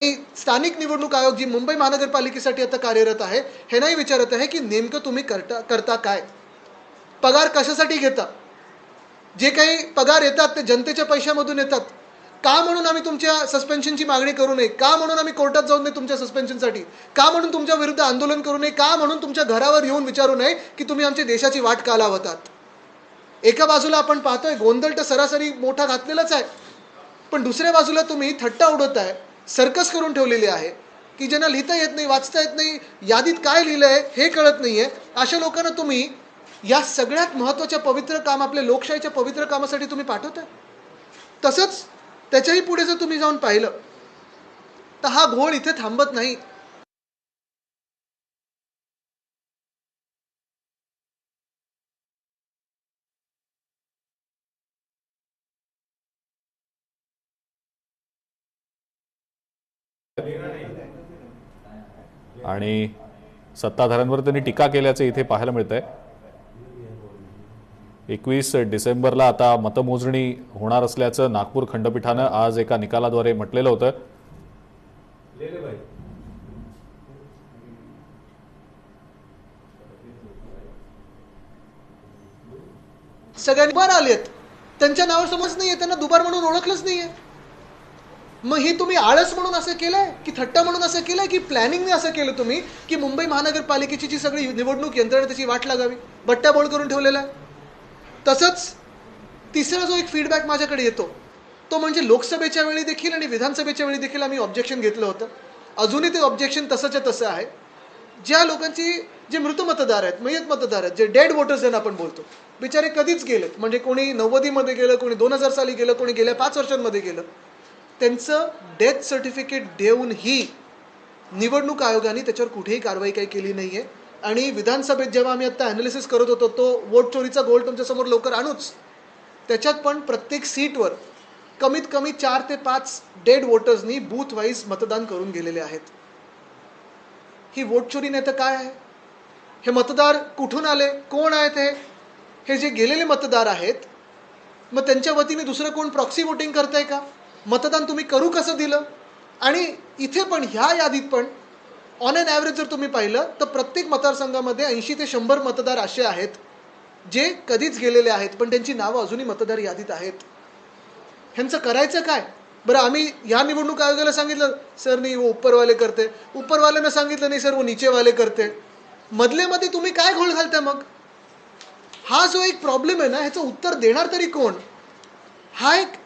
स्थानिक निवडणूक आयोग जी मुंबई महानगरपालिकेसाठी आता कार्यरत आहे हे नाही विचारत आहे की नेमकं तुम्ही करता काय, पगार कशासाठी घेता, जे काही पगार येतात ते जनतेच्या पैशामधून येतात का, म्हणून आम्ही तुमच्या सस्पेन्शनची मागणी करू नये का, म्हणून आम्ही कोर्टात जाऊ नये तुमच्या सस्पेन्शनसाठी का, म्हणून तुमच्या विरुद्ध आंदोलन करू नये का, म्हणून तुमच्या घरावर येऊन विचारू नये की तुम्ही आमच्या देशाची वाट का लावतात. एका बाजूला आपण पाहतोय गोंधळ तर सरासरी मोठा घातलेलाच आहे, पण दुसऱ्या बाजूला तुम्ही थट्टा उडवताय, सर्कस करून ठेवलेली आहे की ज्यांना लिहिता येत नाही, वाचता येत नाही, यादीत काय लिहिलंय हे कळत नाहीये, अशा लोकांना तुम्ही या सगळ्यात महत्त्वाच्या पवित्र काम, आपल्या लोकशाहीच्या पवित्र कामासाठी तुम्ही पाठवताय. तसंच त्याच्याही पुढे जर तुम्ही जाऊन पाहिलं तर हा घोळ इथे थांबत नाही. आणि सत्ताधाऱ्यांवर त्यांनी टीका केल्याचे इथे पाहायला मिळतंय. 21 डिसेंबरला आता मतमोजणी होणार असल्याचं नागपूर खंडपीठानं आज एका निकालाद्वारे म्हटलेलं होतं. सगळ्यांनी दुबार आलेत, त्यांच्या नावावर समज नाहीये, त्यांना दुबार म्हणून ओळखलंच नाहीये. मग हे तुम्ही आळस म्हणून असं केलंय की थट्टा म्हणून असं केलंय की प्लॅनिंगने असं केलं तुम्ही की मुंबई महानगरपालिकेची जी सगळी निवडणूक यंत्रणा त्याची वाट लागावी, बट्ट्याबोळ करून ठेवलेला आहे. तसंच तिसरा जो एक फीडबॅक माझ्याकडे येतो तो म्हणजे लोकसभेच्या वेळी देखील आणि विधानसभेच्या वेळी देखील आम्ही ऑब्जेक्शन घेतलं होतं, अजूनही ते ऑब्जेक्शन तसंच्या तसं आहे. ज्या लोकांची जे मृत मतदार आहेत, मयत मतदार आहेत, जे डेड वोटर्स ज्यांना आपण बोलतो, बिचारे कधीच गेलेत, म्हणजे कोणी 90मध्ये गेलं, कोणी 2000 साली गेलं, कोणी गेल्या 5 वर्षांमध्ये गेलं, त्यांचं डेथ सर्टिफिकेट देऊनही निवडणूक आयोगाने त्याच्यावर कुठेही कारवाई काही केली नाहीये. आणि विधानसभेत जेव्हा आम्ही आता अनालिसिस करत होतो तो वोट चोरीचा गोल तुमच्यासमोर लवकर आणूच, त्याच्यात पण प्रत्येक सीटवर कमीत कमी 4 ते 5 डेड वोटर्सनी बूथ वाईज मतदान करून गेलेले आहेत. ही वोट चोरी नाही तर काय आहे? हे मतदार कुठून आले, कोण आहेत हे जे गेलेले मतदार आहेत, मग त्यांच्या वतीने दुसरं कोण प्रॉक्सी वोटिंग करताय का? मतदान तुम्ही करू कसं दिलं? आणि इथे पण ह्या यादीत पण ऑन एन ॲव्हरेज जर तुम्ही पाहिलं तर प्रत्येक मतदारसंघामध्ये 80 ते 100 मतदार असे आहेत जे कधीच गेलेले आहेत पण त्यांची नावं अजूनही मतदार यादीत आहेत. ह्यांचं करायचं काय? बरं, आम्ही ह्या निवडणूक आयोगाला सांगितलं सर नाही वो ऊपरवाले करते, ऊपरवाल्यांना सांगितलं नाही सर वो नीचेवाले करते, मधल्यामध्ये तुम्ही काय घोळ घालताय? मग हा जो एक प्रॉब्लेम आहे ना, ह्याचं उत्तर देणार तरी कोण, हा एक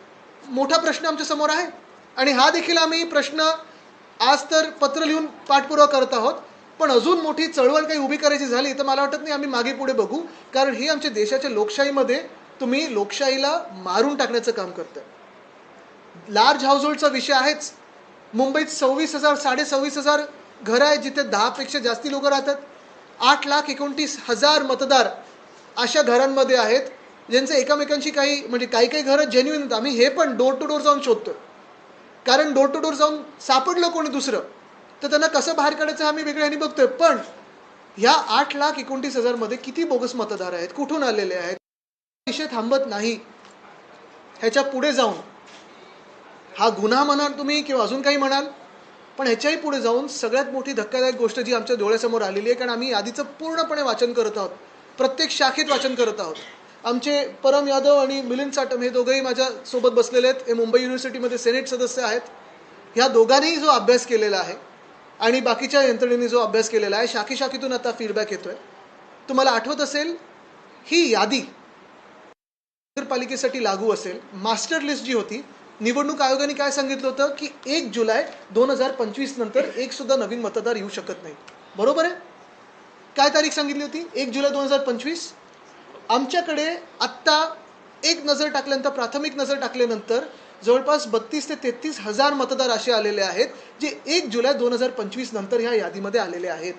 मोठा प्रश्न आमच्या समोर आहे. आणि हा देखील आम्ही प्रश्न आज तर पत्र लिहून पाठपुरावा करत आहोत, पण अजून मोठी चळवळ काही उभी करायची झाली तर मला वाटत नाही आम्ही मागे पुढे बघू, कारण ही आमच्या देशाच्या लोकशाहीमध्ये तुम्ही लोकशाहीला मारून टाकण्याचं काम करताय. लार्ज हाऊसहोल्डचा विषय आहेच. मुंबईत 26,000 26,500 घरं आहेत जिथे 10पेक्षा जास्ती लोक राहतात. 8,29,000 मतदार अशा घरांमध्ये आहेत ज्यांचे एकमेकांशी काही म्हणजे काही काही घरं जेन्युइन आहेत. आम्ही हे पण डोर टू डोर जाऊन शोधतो, कारण डोर टू डोर जाऊन सापडलं कोणी दुसरं तर त्यांना कसं बाहेर काढायचं आम्ही वेगळ्याने बघतोय. पण ह्या 8,29,000 मध्ये किती बोगस मतदार आहेत, कुठून आलेले आहेत, विषय थांबत नाही. ह्याच्या पुढे जाऊन हा गुन्हा म्हणाल तुम्ही किंवा अजून काही म्हणाल, पण ह्याच्याही पुढे जाऊन सगळ्यात मोठी धक्कादायक गोष्ट जी आमच्या डोळ्यासमोर आलेली आहे, कारण आम्ही यादीचं पूर्णपणे वाचन करत आहोत, प्रत्येक शाखेत वाचन करत आहोत. आमचे परम यादव आणि मिलिंद साटम हे दोघंही माझ्यासोबत बसलेले आहेत, हे मुंबई युनिव्हर्सिटीमध्ये सेनेट सदस्य आहेत. ह्या दोघांनीही जो अभ्यास केलेला आहे आणि बाकीच्या यंत्रणेने जो अभ्यास केलेला आहे, शाखेतून आता फीडबॅक येतोय. तुम्हाला आठवत असेल ही यादी नगरपालिकेसाठी लागू असेल. मास्टर लिस्ट जी होती, निवडणूक आयोगाने काय सांगितलं होतं की 1 जुलै 2025 नंतर एक सुद्धा नवीन मतदार येऊ शकत नाही. बरोबर आहे? काय तारीख सांगितली होती? 1 जुलै 2025. आमच्याकडे आत्ता एक नजर टाकल्यानंतर, प्राथमिक नजर टाकल्यानंतर जवळपास 32 ते 33 हजार मतदार असे आलेले आहेत जे 1 जुलै 2025 नंतर ह्या यादीमध्ये आलेले आहेत.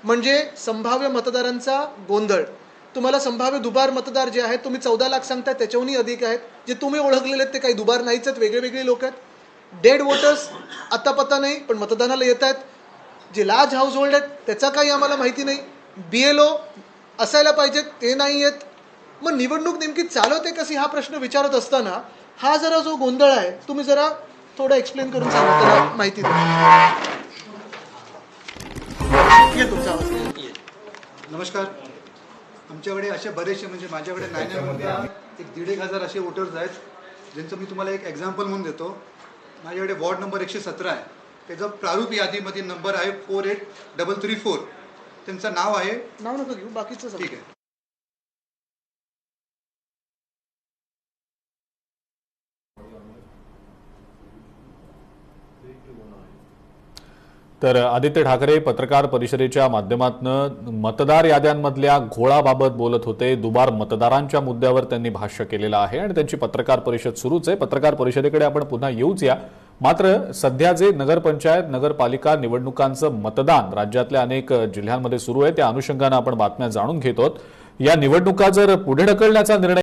म्हणजे संभाव्य मतदारांचा गोंधळ. तुम्हाला संभाव्य दुबार मतदार जे आहेत, तुम्ही 14 लाख सांगताय, त्याच्याहूनही अधिक आहेत. जे तुम्ही ओळखलेले आहेत ते काही दुबार नाहीच आहेत, वेगळे वेगळे लोक आहेत. डेड वोटर्स आता पत्ता नाही पण मतदानाला येत आहेत. जे लार्ज हाऊस होल्ड आहेत त्याचा काही आम्हाला माहिती नाही. BLO असायला पाहिजेत ते नाही आहेत. मग निवडणूक नेमकी चालवते कशी हा प्रश्न विचारत असताना हा जरा जो गोंधळ आहे तुम्ही जरा थोडं एक्सप्लेन करून सांगा, त्याला माहिती द्या. ये तुमचा आवाज. नमस्कार. आमच्याकडे असे बरेचसे म्हणजे माझ्याकडे नायनमध्ये 1,500 असे वोटर्स आहेत, ज्यांचं मी तुम्हाला एक एक्झाम्पल म्हणून देतो. माझ्याकडे वॉर्ड नंबर 117 आहे. त्याचं प्रारूप यादीमध्ये नंबर आहे 48334. त्यांचं नाव आहे. नाव नका घेऊ, बाकीचं सांगा. ठीक आहे. तर आदित्य ठाकरे पत्रकार परिषदेच्या माध्यमातून मतदार याद्यांमधल्या घोळाबाबत बोलत होते. दुबार मतदारांच्या मुद्द्यावर त्यांनी भाष्य केलेलं आहे आणि त्यांची पत्रकार परिषद सुरूच आहे. पत्रकार परिषदेकडे आपण पुन्हा येऊच या. मात्र सध्या जे नगरपंचायत नगरपालिका निवडणुकांचं मतदान राज्यातल्या अनेक जिल्ह्यांमध्ये सुरू आहे, त्या अनुषंगानं आपण बातम्या जाणून घेत आहोत. या निवडणुका जर पुढे ढकलण्याचा निर्णय